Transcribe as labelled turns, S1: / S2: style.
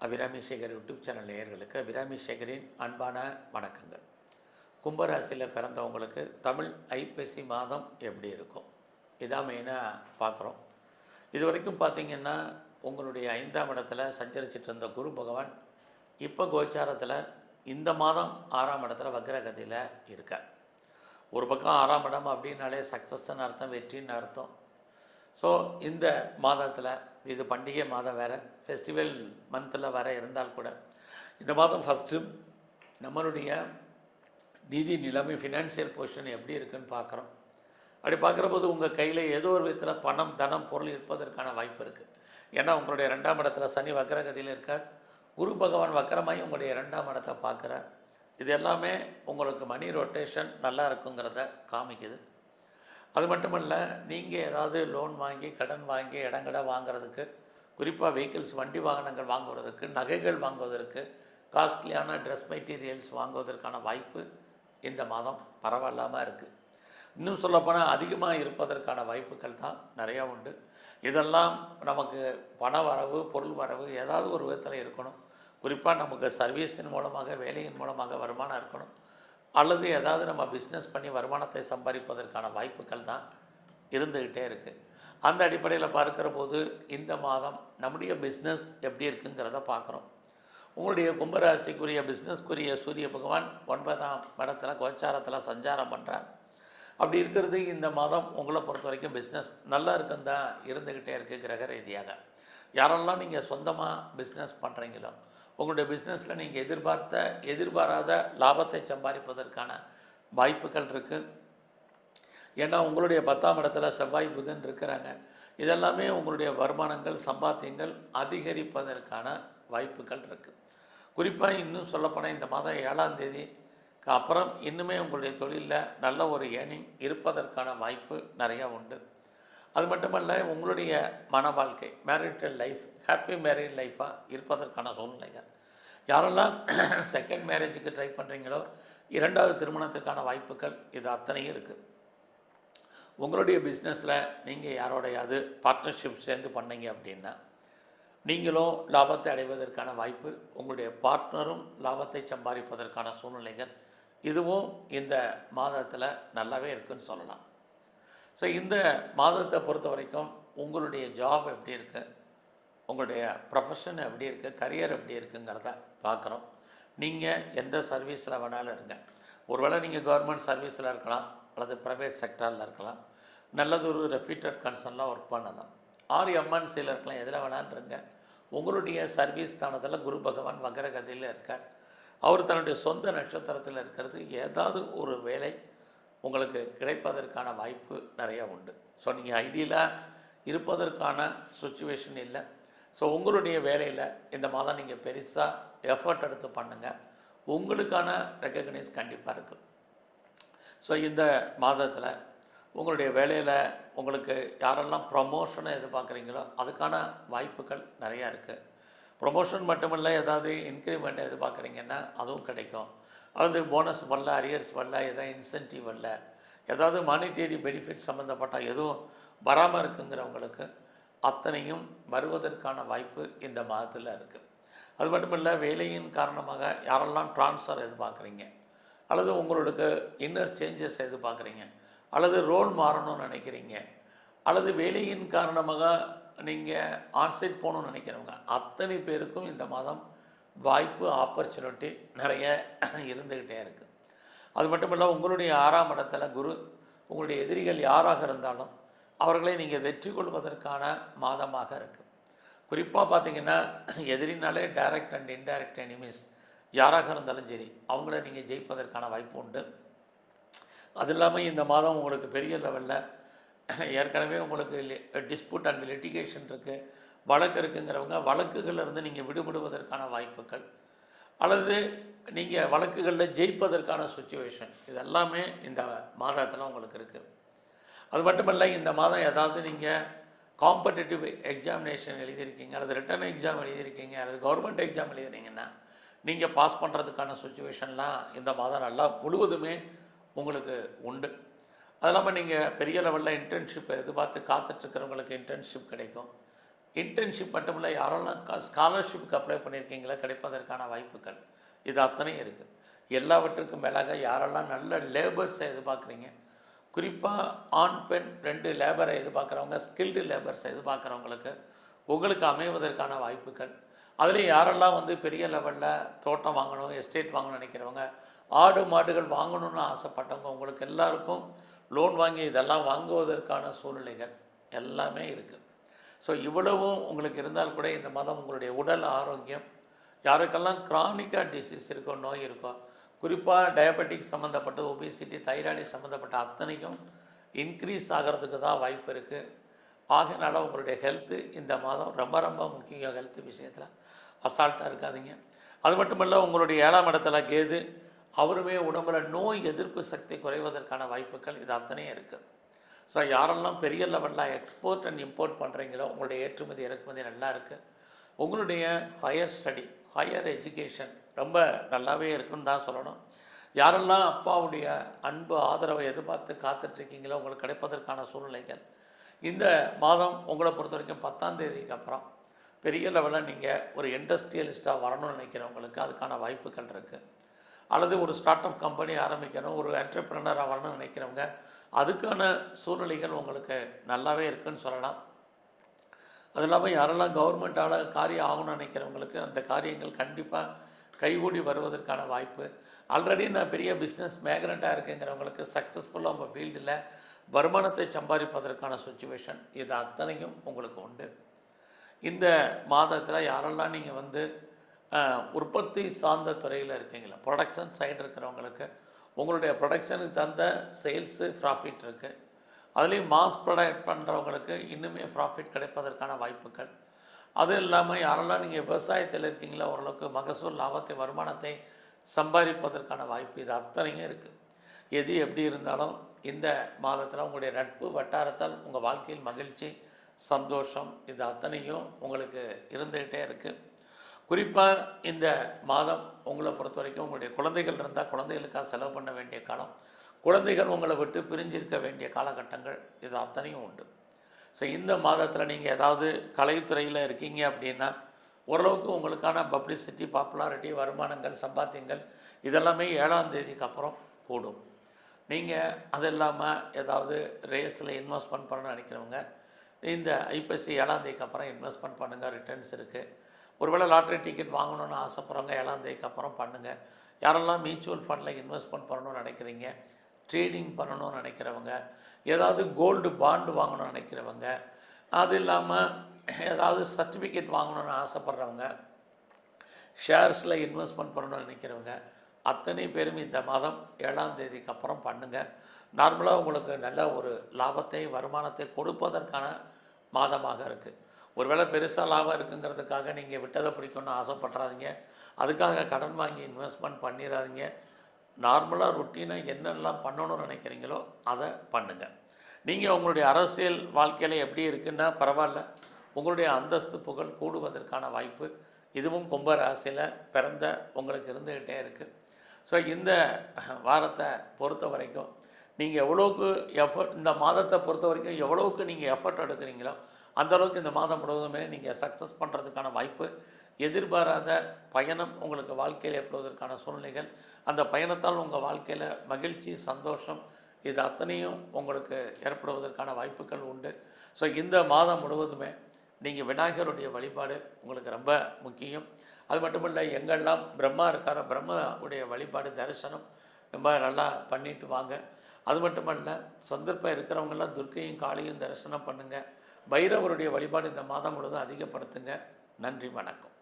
S1: Abirami Sekar YouTube channel நேயர்களுக்கு அபிராமி சேகரின் அன்பான வணக்கங்கள். கும்பராசியில் பிறந்தவங்களுக்கு தமிழ் ஐப்பசி மாதம் எப்படி இருக்கும், இதான் மெயினாக பார்க்குறோம். இது வரைக்கும் பார்த்திங்கன்னா உங்களுடைய 5ஆம் இடத்துல சஞ்சரிச்சிட்டு இருந்த குரு பகவான் இப்போ கோச்சாரத்தில் இந்த மாதம் 6ஆம் இடத்துல வக்ரகதியில் இருக்கார். ஒரு பக்கம் 6ஆம் இடம் அப்படின்னாலே சக்ஸஸ்ன்னு அர்த்தம், வெற்றின்னு அர்த்தம். ஸோ இந்த மாதத்தில் இது பண்டிகை மாதம் வேறு, ஃபெஸ்டிவல் மந்தில் வேறு இருந்தால் கூட இந்த மாதம் ஃபஸ்ட்டு நம்மளுடைய நிதி நிலைமை ஃபினான்ஷியல் பொசிஷன் எப்படி இருக்குதுன்னு பார்க்குறோம். அப்படி பார்க்குற போது உங்கள் கையில் ஏதோ ஒரு விதத்தில் பணம் தனம் பொருள் இருப்பதற்கான வாய்ப்பு இருக்குது. ஏன்னா உங்களுடைய 2ஆம் இடத்துல சனி வக்ரகதியில் இருக்கார், குரு பகவான் வக்கரமாகி உங்களுடைய 2ஆம் இடத்தை பார்க்குறார். இது எல்லாமே உங்களுக்கு மணி ரொட்டேஷன் நல்லா இருக்குங்கிறத காமிக்குது. அது மட்டுமல்ல, நீங்கள் ஏதாவது லோன் வாங்கி கடன் வாங்கி இடங்கடை வாங்குறதுக்கு, குறிப்பாக வெஹிக்கிள்ஸ் வண்டி வாகனங்கள் வாங்குவதற்கு, நகைகள் வாங்குவதற்கு, காஸ்ட்லியான ட்ரெஸ் மெட்டீரியல்ஸ் வாங்குவதற்கான வாய்ப்பு இந்த மாதம் பரவாயில்லாமல் இருக்குது. இன்னும் சொல்லப்போனால் அதிகமாக இருப்பதற்கான வாய்ப்புகள் தான் நிறையா உண்டு. இதெல்லாம் நமக்கு பண வரவு பொருள் வரவு ஏதாவது ஒரு விதத்தில் இருக்கணும். குறிப்பாக நமக்கு சர்வீஸின் மூலமாக வேலையின் மூலமாக வருமானம் இருக்கணும், அல்லது ஏதாவது நம்ம பிஸ்னஸ் பண்ணி வருமானத்தை சம்பாதிப்பதற்கான வாய்ப்புகள் தான் இருந்துக்கிட்டே இருக்குது. அந்த அடிப்படையில் பார்க்குற போது இந்த மாதம் நம்முடைய பிஸ்னஸ் எப்படி இருக்குங்கிறத பார்க்குறோம். உங்களுடைய கும்பராசிக்குரிய பிஸ்னஸ்க்குரிய சூரிய பகவான் 9ஆம் இடத்துல கோச்சாரத்தில் சஞ்சாரம் பண்ணுறார். அப்படி இருக்கிறது இந்த மாதம் உங்களை பொறுத்த வரைக்கும் பிஸ்னஸ் நல்லா இருக்குன்னு தான் இருந்துக்கிட்டே இருக்குது கிரக ரீதியாக. யாரெல்லாம் நீங்கள் சொந்தமாக பிஸ்னஸ் பண்ணுறீங்களோ உங்களுடைய பிஸ்னஸில் நீங்கள் எதிர்பாராத லாபத்தை சம்பாதிப்பதற்கான வாய்ப்புகள் இருக்குது. ஏன்னா உங்களுடைய 10ஆம் இடத்துல செவ்வாய் புதன் இருக்கிறாங்க. இதெல்லாமே உங்களுடைய வருமானங்கள் சம்பாத்தியங்கள் அதிகரிப்பதற்கான வாய்ப்புகள் இருக்குது. குறிப்பாக இன்னும் சொல்லப்போனால் இந்த மாதம் 7ஆம் தேதிக்கு அப்புறம் இன்னுமே உங்களுடைய தொழிலில் நல்ல ஒரு ஏர்னிங் இருப்பதற்கான வாய்ப்பு நிறையா உண்டு. அது மட்டுமல்ல, உங்களுடைய மன வாழ்க்கை மேரிட்டல் லைஃப் ஹாப்பி மேரிட் லைஃபாக இருப்பதற்கான சூழ்நிலைகள். யாரெல்லாம் செகண்ட் மேரேஜுக்கு ட்ரை பண்ணுறீங்களோ 2வது திருமணத்துக்கான வாய்ப்புகள் இது அத்தனையும் இருக்குது. உங்களுடைய பிஸ்னஸில் நீங்கள் யாரோடையாவது பார்ட்னர்ஷிப் சேர்ந்து பண்ணீங்க அப்படின்னா நீங்களும் லாபத்தை அடைவதற்கான வாய்ப்பு, உங்களுடைய பார்ட்னரும் லாபத்தை சம்பாதிப்பதற்கான சூழ்நிலைகள் இதுவும் இந்த மாதத்தில் நல்லாவே இருக்குதுன்னு சொல்லலாம். ஸோ இந்த மாதத்தை பொறுத்த வரைக்கும் உங்களுடைய ஜாப் எப்படி இருக்குது, உங்களுடைய ப்ரொஃபஷன் எப்படி இருக்குது, கரியர் எப்படி இருக்குங்கிறத பார்க்குறோம். நீங்கள் எந்த சர்வீஸில் வேணாலும் இருங்க. ஒருவேளை நீங்கள் கவர்மெண்ட் சர்வீஸில் இருக்கலாம், அல்லது ப்ரைவேட் செக்டாரில் இருக்கலாம், நல்லதொரு ரெப்யூட்டட் கன்சர்னில் ஒர்க் பண்ணலாம், எம்என்சியில் இருக்கலாம், எதில் வேணாலும் இருங்க. உங்களுடைய சர்வீஸ் ஸ்தானத்தில் குரு பகவான் வக்ரகதியில் இருக்கார். அவர் தன்னுடைய சொந்த நட்சத்திரத்தில் இருக்கிறது ஏதாவது ஒரு வேலை உங்களுக்கு கிடைப்பதற்கான வாய்ப்பு நிறையா உண்டு. ஸோ நீங்கள் ஐடியலாக இருப்பதற்கான சுச்சுவேஷன் இல்லை. ஸோ உங்களுடைய வேலையில் இந்த மாதம் நீங்கள் பெருசாக எஃபர்ட் எடுத்து பண்ணுங்கள், உங்களுக்கான ரெக்கக்னைஸ் கண்டிப்பாக இருக்குது. ஸோ இந்த மாதத்தில் உங்களுடைய வேலையில் உங்களுக்கு யாரெல்லாம் ப்ரமோஷனை எதிர்பார்க்குறீங்களோ அதுக்கான வாய்ப்புகள் நிறையா இருக்குது. ப்ரொமோஷன் மட்டுமில்லை, ஏதாவது இன்க்ரிமெண்ட் எதிர்பார்க்குறீங்கன்னா அதுவும் கிடைக்கும். அல்லது போனஸ் வரல, அரியர்ஸ் வரல, எதாவது இன்சென்டிவ் வரல, ஏதாவது மானிட்டரி பெனிஃபிட் சம்மந்தப்பட்ட எதுவும் வராமல் இருக்குங்கிறவங்களுக்கு அத்தனையும் வருவதற்கான வாய்ப்பு இந்த மாதத்தில் இருக்குது. அது மட்டும் இல்லை, வேலையின் காரணமாக யாரெல்லாம் ட்ரான்ஸ்ஃபர் எதிர்பார்க்குறீங்க, அல்லது உங்களுக்கு இன்னர் சேஞ்சஸ் எதிர்பார்க்குறீங்க, அல்லது ரோல் மாறணும்னு நினைக்கிறீங்க, அல்லது வேலையின் காரணமாக நீங்கள் ஆன்சைட் போகணும்னு நினைக்கிறவங்க அத்தனை பேருக்கும் இந்த மாதம் வாய்ப்பு ஆப்பர்ச்சுனிட்டி நிறைய இருந்துக்கிட்டே இருக்குது. அது மட்டும் இல்லை, உங்களுடைய 6ஆம் இடத்துல குரு உங்களுடைய எதிரிகள் யாராக இருந்தாலும் அவர்களை நீங்கள் வெற்றி கொள்வதற்கான மாதமாக இருக்குது. குறிப்பாக பார்த்திங்கன்னா எதிரினாலே டைரக்ட் அண்ட் இன்டைரக்ட் எனிமீஸ் யாராக இருந்தாலும் சரி, அவங்கள நீங்கள் ஜெயிப்பதற்கான வாய்ப்பு உண்டு. அது இல்லாமல் இந்த மாதம் உங்களுக்கு பெரிய லெவலில் ஏற்கனவே உங்களுக்கு டிஸ்பியூட் அண்ட் லிட்டிகேஷன் இருக்குது, வழக்கு இருக்குங்கிறவங்க வழக்குகளிலிருந்து நீங்கள் விடுபடுவதற்கான வாய்ப்புகள், அல்லது நீங்கள் வழக்குகளில் ஜெயிப்பதற்கான சுச்சுவேஷன் இதெல்லாமே இந்த மாதத்தில் உங்களுக்கு இருக்குது. அது மட்டுமல்ல, இந்த மாதம் ஏதாவது நீங்கள் காம்படிட்டிவ் எக்ஸாமினேஷன் எழுதியிருக்கீங்க, அல்லது ரிட்டன் எக்ஸாம் எழுதியிருக்கீங்க, அல்லது கவர்மெண்ட் எக்ஸாம் எழுதினீங்கன்னா நீங்கள் பாஸ் பண்ணுறதுக்கான சுச்சுவேஷன்லாம் இந்த மாதம் நல்லா முழுவதுமே உங்களுக்கு உண்டு. அது இல்லாமல் நீங்கள் பெரிய லெவலில் இன்டர்ன்ஷிப் எதிர்பார்த்து காத்துட்ருக்கிறவங்களுக்கு இன்டர்ன்ஷிப் கிடைக்கும். இன்டர்ன்ஷிப் மட்டுமில்லை, யாரெல்லாம் ஸ்காலர்ஷிப்புக்கு அப்ளை பண்ணியிருக்கீங்களா கிடைப்பதற்கான வாய்ப்புகள் இது அத்தனையும் இருக்குது. எல்லாவற்றுக்கும் மேலாக யாரெல்லாம் நல்ல லேபர்ஸை எதிர்பார்க்குறீங்க, குறிப்பாக ஆண் பெண் 2 லேபரை எதிர்பார்க்குறவங்க, ஸ்கில்டு லேபர்ஸை எதிர்பார்க்குறவங்களுக்கு உங்களுக்கு அமைவதற்கான வாய்ப்புகள். அதுலேயும் யாரெல்லாம் வந்து பெரிய லெவலில் தோட்டம் வாங்கணும், எஸ்டேட் வாங்கணும்னு நினைக்கிறவங்க, ஆடு மாடுகள் வாங்கணும்னு ஆசைப்பட்டவங்க, உங்களுக்கு எல்லாருக்கும் லோன் வாங்கி இதெல்லாம் வாங்குவதற்கான சூழ்நிலைகள் எல்லாமே இருக்குது. ஸோ இவ்வளவும் உங்களுக்கு இருந்தால் கூட இந்த மாதம் உங்களுடைய உடல் ஆரோக்கியம், யாருக்கெல்லாம் கிரானிக்காக டிசீஸ் இருக்கோ, நோய் இருக்கோ, குறிப்பாக டயபெட்டிக் சம்மந்தப்பட்ட, ஒபிசிட்டி, தைராய்டு சம்மந்தப்பட்ட அத்தனைக்கும் இன்க்ரீஸ் ஆகிறதுக்கு தான் வாய்ப்பு இருக்குது. ஆகையினால உங்களுடைய ஹெல்த்து இந்த மாதம் ரொம்ப ரொம்ப முக்கியம். ஹெல்த்து விஷயத்தில் அசால்ட்டாக இருக்காதீங்க. அது மட்டும் இல்லை, உங்களுடைய 7ஆம் இடத்துல கேது, அவருமே உடம்புல நோய் எதிர்ப்பு சக்தி குறைவதற்கான வாய்ப்புகள் இது அத்தனையும் இருக்குது. ஸோ யாரெல்லாம் பெரிய லெவலில் எக்ஸ்போர்ட் அண்ட் இம்போர்ட் பண்ணுறீங்களோ உங்களுடைய ஏற்றுமதி இறக்குமதி நல்லா இருக்குது. உங்களுடைய ஹையர் ஸ்டடி, ஹையர் எஜுகேஷன் ரொம்ப நல்லாவே இருக்குன்னு தான் சொல்லணும். யாரெல்லாம் அப்பாவுடைய அன்பு ஆதரவை எதிர்பார்த்து காத்துட்ருக்கீங்களோ உங்களுக்கு கிடைப்பதற்கான சூழ்நிலைகள் இந்த மாதம் உங்களை பொறுத்த வரைக்கும் 10ஆம் தேதிக்கு அப்புறம் பெரிய லெவலில் நீங்கள் ஒரு இண்டஸ்ட்ரியலிஸ்ட்டாக வரணும்னு நினைக்கிறவங்களுக்கு அதுக்கான வாய்ப்புகள் இருக்குது. அல்லது ஒரு ஸ்டார்ட் அப் கம்பெனி ஆரம்பிக்கணும், ஒரு என்டர்பிரனராக வரணும்னு நினைக்கிறவங்க அதுக்கான சூழ்நிலைகள் உங்களுக்கு நல்லாவே இருக்குதுன்னு சொல்லலாம். அது இல்லாமல் யாரெல்லாம் கவர்மெண்ட்டால் காரியம் ஆகணும்னு நினைக்கிறவங்களுக்கு அந்த காரியங்கள் கண்டிப்பாக கைகூடி வருவதற்கான வாய்ப்பு. ஆல்ரெடி நான் பெரிய பிஸ்னஸ் மேக்னட்டாக இருக்குங்கிறவங்களுக்கு சக்ஸஸ்ஃபுல்லாக உங்கள் ஃபீல்டில் வருமானத்தை சம்பாதிப்பதற்கான சுச்சுவேஷன் இது அத்தனையும் உங்களுக்கு உண்டு. இந்த மாதத்தில் யாரெல்லாம் நீங்கள் வந்து உற்பத்தி சார்ந்த துறையில் இருக்கீங்களா, ப்ரொடக்ஷன் சைடு இருக்கிறவங்களுக்கு உங்களுடைய ப்ரொடக்ஷனுக்கு தந்த சேல்ஸு ப்ராஃபிட் இருக்குது. அதுலேயும் மாஸ் ப்ரொடக்ட் பண்ணுறவங்களுக்கு இன்னுமே ப்ராஃபிட் கிடைப்பதற்கான வாய்ப்புகள். அது இல்லாமல் யாரெல்லாம் நீங்கள் விவசாயத்தில் இருக்கீங்களோ ஓரளவுக்கு மகசூல் லாபத்தை வருமானத்தை சம்பாதிப்பதற்கான வாய்ப்பு இது அத்தனையும் இருக்குது. எது எப்படி இருந்தாலும் இந்த மாதத்தில் உங்களுடைய நட்பு வட்டாரத்தால் உங்கள் வாழ்க்கையில் மகிழ்ச்சி, சந்தோஷம் இது அத்தனையும் உங்களுக்கு இருந்துக்கிட்டே இருக்குது. குறிப்பாக இந்த மாதம் உங்களை பொறுத்த வரைக்கும் உங்களுடைய குழந்தைகள் இருந்தால் குழந்தைகளுக்காக செலவு பண்ண வேண்டிய காலம், குழந்தைகள் உங்களை விட்டு பிரிஞ்சிருக்க வேண்டிய காலகட்டங்கள் இது அத்தனையும் உண்டு. ஸோ இந்த மாதத்தில் நீங்கள் ஏதாவது கலைத்துறையில் இருக்கீங்க அப்படின்னா ஓரளவுக்கு உங்களுக்கான பப்ளிசிட்டி, பாப்புலாரிட்டி, வருமானங்கள், சம்பாத்தியங்கள் இதெல்லாமே 7ஆம் தேதிக்கு அப்புறம் கூடும். நீங்கள் அது இல்லாமல் ஏதாவது ரேஸில் இன்வெஸ்ட்மெண்ட் பண்ணணும்னு நினைக்கிறவங்க இந்த ஐப்பசி 7ஆம் தேதிக்கு அப்புறம் இன்வெஸ்ட்மெண்ட் பண்ணுங்கள், ரிட்டர்ன்ஸ் இருக்குது. ஒருவேளை லாட்ரி டிக்கெட் வாங்கணுன்னு ஆசைப்படுறவங்க 7ஆம் தேதிக்கு அப்புறம் பண்ணுங்கள். யாரெல்லாம் மியூச்சுவல் ஃபண்டில் இன்வெஸ்ட்மெண்ட் பண்ணணும்னு நினைக்கிறீங்க, ட்ரேடிங் பண்ணணும்னு நினைக்கிறவங்க, ஏதாவது கோல்டு பாண்டு வாங்கணும்னு நினைக்கிறவங்க, அது இல்லாமல் ஏதாவது சர்டிஃபிகேட் வாங்கணும்னு ஆசைப்பட்றவங்க, ஷேர்ஸில் இன்வெஸ்ட்மெண்ட் பண்ணணும்னு நினைக்கிறவங்க அத்தனை பேரும் இந்த மாதம் 7ஆம் தேதிக்கு அப்புறம் பண்ணுங்கள். நார்மலாக உங்களுக்கு நல்ல ஒரு லாபத்தை, வருமானத்தை கொடுப்பதற்கான மாதமாக இருக்குது. ஒருவேளை பெருசாக லாபம் இருக்குங்கிறதுக்காக நீங்கள் விட்டதை பிடிக்கணும்னு ஆசைப்பட்றாதீங்க. அதுக்காக கடன் வாங்கி இன்வெஸ்ட்மெண்ட் பண்ணிடாதீங்க. நார்மலாக ரொட்டீனாக என்னெல்லாம் பண்ணணும்னு நினைக்கிறீங்களோ அதை பண்ணுங்கள். நீங்கள் உங்களுடைய அரசியல் வாழ்க்கையில் எப்படி இருக்குன்னா பரவாயில்ல, உங்களுடைய அந்தஸ்து புகழ் கூடுவதற்கான வாய்ப்பு இதுவும் கும்ப ராசியில் பிறந்த உங்களுக்கு இருந்துக்கிட்டே இருக்குது. ஸோ இந்த வாரத்தை பொறுத்த வரைக்கும் நீங்கள் எவ்வளோக்கு எஃபர்ட், இந்த மாதத்தை பொறுத்த வரைக்கும் எவ்வளோக்கு நீங்கள் எஃபர்ட் எடுக்கிறீங்களோ அந்தளவுக்கு இந்த மாதம் முழுவதுமே நீங்கள் சக்ஸஸ் பண்ணுறதுக்கான வாய்ப்பு, எதிர்பாராத பயணம் உங்களுக்கு வாழ்க்கையில் ஏற்படுவதற்கான சூழ்நிலைகள், அந்த பயணத்தால் உங்கள் வாழ்க்கையில் மகிழ்ச்சி, சந்தோஷம் இது அத்தனையும் உங்களுக்கு ஏற்படுவதற்கான வாய்ப்புகள் உண்டு. ஸோ இந்த மாதம் முழுவதுமே நீங்கள் விநாயகருடைய வழிபாடு உங்களுக்கு ரொம்ப முக்கியம். அது மட்டும் இல்லை, எங்கெல்லாம் பிரம்மா இருக்காரோ பிரம்மாவுடைய வழிபாடு தரிசனம் ரொம்ப நல்லா பண்ணிட்டு வாங்க. அது மட்டுமல்ல, சந்தர்ப்பம் இருக்கிறவங்கெல்லாம் துர்க்கையும் காளியும் தரிசனம் பண்ணுங்கள். பைரவருடைய வழிபாடு இந்த மாதம் முழுவதும் அதிகப்படுத்துங்க. நன்றி, வணக்கம்.